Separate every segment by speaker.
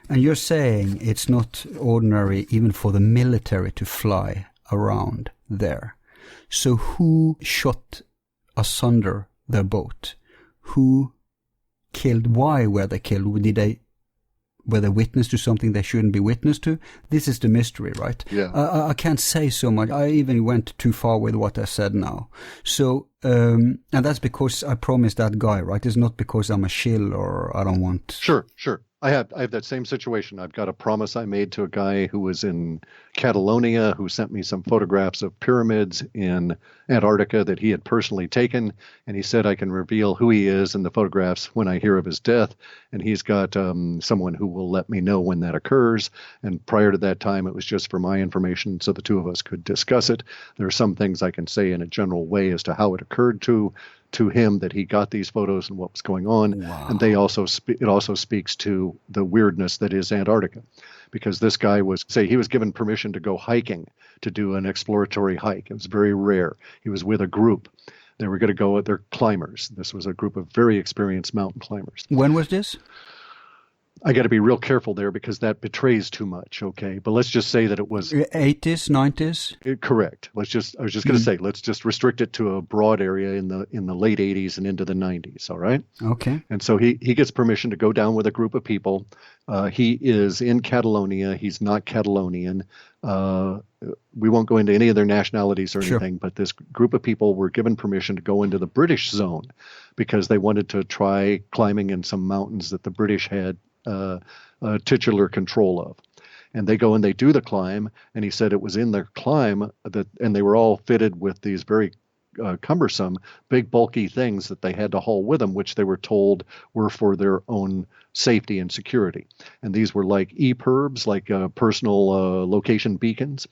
Speaker 1: And you're saying it's not ordinary even for the military to fly around there. So who shot asunder their boat? Who killed? Why were they killed? Were they witness to something they shouldn't be witness to? This is the mystery, right?
Speaker 2: Yeah.
Speaker 1: I can't say so much. I even went too far with what I said now. So, and that's because I promised that guy, right? It's not because I'm a shill or I don't want...
Speaker 2: Sure. I have that same situation. I've got a promise I made to a guy who was in Catalonia who sent me some photographs of pyramids in Antarctica that he had personally taken, and he said I can reveal who he is in the photographs when I hear of his death, and he's got someone who will let me know when that occurs. And prior to that time, it was just for my information so the two of us could discuss it. There are some things I can say in a general way as to how it occurred to him that he got these photos and what was going on.
Speaker 1: Wow.
Speaker 2: And they also it also speaks to the weirdness that is Antarctica, because this guy he was given permission to go hiking, to do an exploratory hike. It was very rare. He was with a group. They were going to go, they're climbers. This was a group of very experienced mountain climbers.
Speaker 1: When was this?
Speaker 2: I got to be real careful there because that betrays too much, okay? But let's just say that it was
Speaker 1: 80s, 90s?
Speaker 2: Correct. I was just going to say, let's just restrict it to a broad area in the late 80s and into the 90s, all right?
Speaker 1: Okay.
Speaker 2: And so he gets permission to go down with a group of people. He is in Catalonia. He's not Catalonian. We won't go into any of their nationalities or anything, but this group of people were given permission to go into the British zone because they wanted to try climbing in some mountains that the British had titular control of. And they go and they do the climb, and he said it was in their climb and they were all fitted with these very cumbersome, big, bulky things that they had to haul with them, which they were told were for their own safety and security. And these were like EPIRBs, like personal location beacons.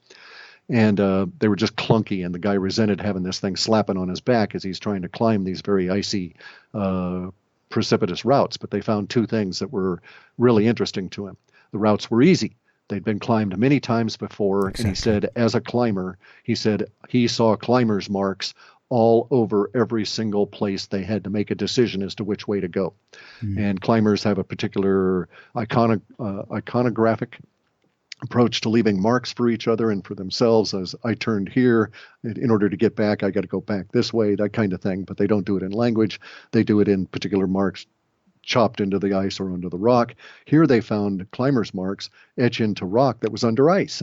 Speaker 2: And they were just clunky, and the guy resented having this thing slapping on his back as he's trying to climb these very icy precipitous routes. But they found two things that were really interesting to him. The routes were easy. They'd been climbed many times before. Exactly. And he said, as a climber, he said he saw climbers' marks all over every single place they had to make a decision as to which way to go. And climbers have a particular iconographic approach to leaving marks for each other and for themselves. As I turned here, in order to get back, I got to go back this way, that kind of thing. But they don't do it in language. They do it in particular marks chopped into the ice or under the rock. Here they found climbers' marks etched into rock that was under ice.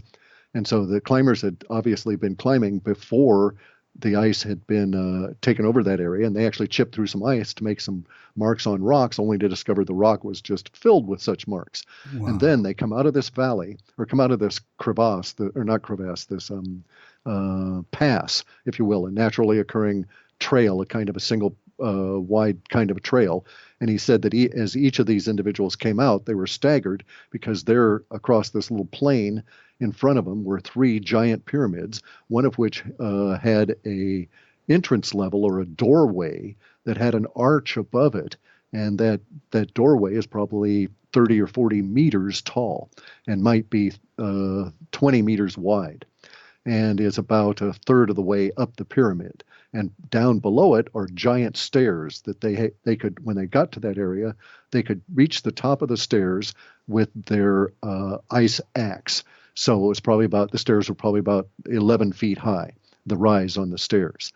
Speaker 2: And so the climbers had obviously been climbing before the ice had been taken over that area, and they actually chipped through some ice to make some marks on rocks, only to discover the rock was just filled with such marks. Wow. And then they come out of this valley, or come out of this crevasse, this pass, if you will, a naturally occurring trail, a kind of a single wide kind of a trail. And he said that as each of these individuals came out, they were staggered because there across this little plain in front of them were three giant pyramids, one of which had a entrance level or a doorway that had an arch above it. And that doorway is probably 30 or 40 meters tall and might be 20 meters wide, and is about a third of the way up the pyramid. And down below it are giant stairs that they could, when they got to that area, they could reach the top of the stairs with their ice axe. So the stairs were probably about 11 feet high, the rise on the stairs.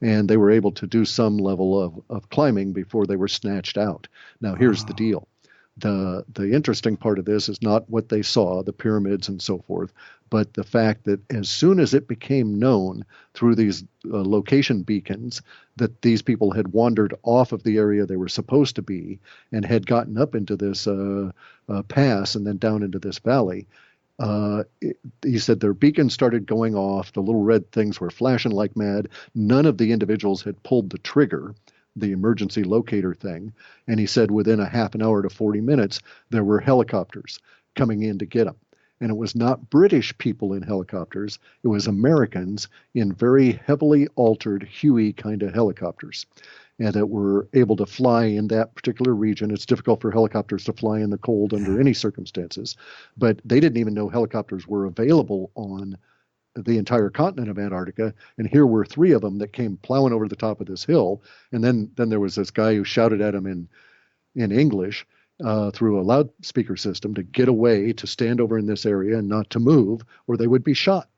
Speaker 2: And they were able to do some level of climbing before they were snatched out. Now, here's the deal. The interesting part of this is not what they saw, the pyramids and so forth, but the fact that as soon as it became known through these location beacons that these people had wandered off of the area they were supposed to be and had gotten up into this pass and then down into this valley, he said their beacons started going off. The little red things were flashing like mad. None of the individuals had pulled the trigger, the emergency locator thing. And he said within a half an hour to 40 minutes, there were helicopters coming in to get them. And it was not British people in helicopters. It was Americans in very heavily altered Huey kind of helicopters, and that were able to fly in that particular region. It's difficult for helicopters to fly in the cold under any circumstances, but they didn't even know helicopters were available on the entire continent of Antarctica. And here were three of them that came plowing over the top of this hill. And then there was this guy who shouted at him in English, through a loudspeaker system to get away, to stand over in this area and not to move, or they would be shot.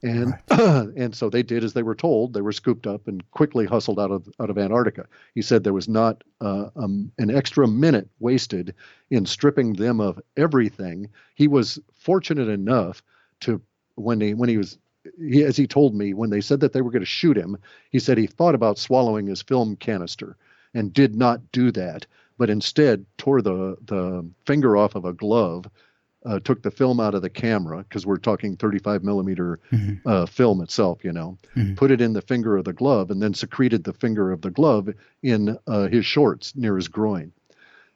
Speaker 2: And and so they did as they were told. They were scooped up and quickly hustled out of Antarctica. He said there was not an extra minute wasted in stripping them of everything. He was fortunate enough to as he told me, when they said that they were going to shoot him, he said he thought about swallowing his film canister and did not do that, but instead tore the finger off of a glove, took the film out of the camera, because we're talking 35 millimeter film itself, put it in the finger of the glove, and then secreted the finger of the glove in his shorts near his groin.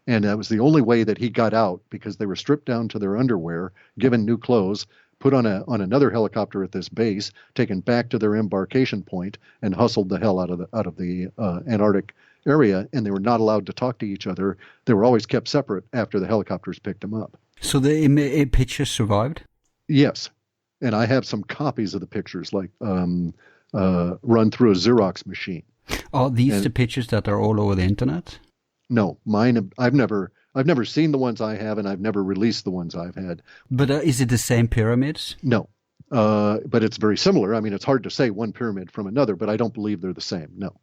Speaker 2: And that was the only way that he got out, because they were stripped down to their underwear, given new clothes, put on another helicopter at this base, taken back to their embarkation point, and hustled the hell out of the Antarctic area. And they were not allowed to talk to each other. They were always kept separate after the helicopters picked them up.
Speaker 1: So the pictures survived?
Speaker 2: Yes, and I have some copies of the pictures, like run through a Xerox machine.
Speaker 1: Are these the pictures that are all over the internet?
Speaker 2: No, mine. I've never seen the ones I have, and I've never released the ones I've had.
Speaker 1: But is it the same pyramids?
Speaker 2: No, but it's very similar. I mean, it's hard to say one pyramid from another, but I don't believe they're the same. No.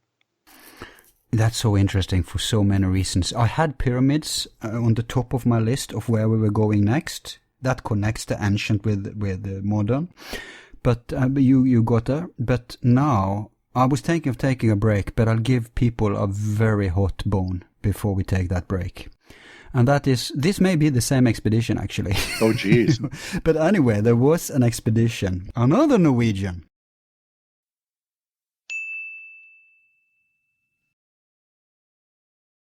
Speaker 1: That's so interesting for so many reasons. I had pyramids on the top of my list of where we were going next. That connects the ancient with the modern. But you got there. But now I was thinking of taking a break, but I'll give people a very hot bone before we take that break. And that is, this may be the same expedition actually.
Speaker 2: Oh, geez.
Speaker 1: But anyway, there was an expedition, another Norwegian,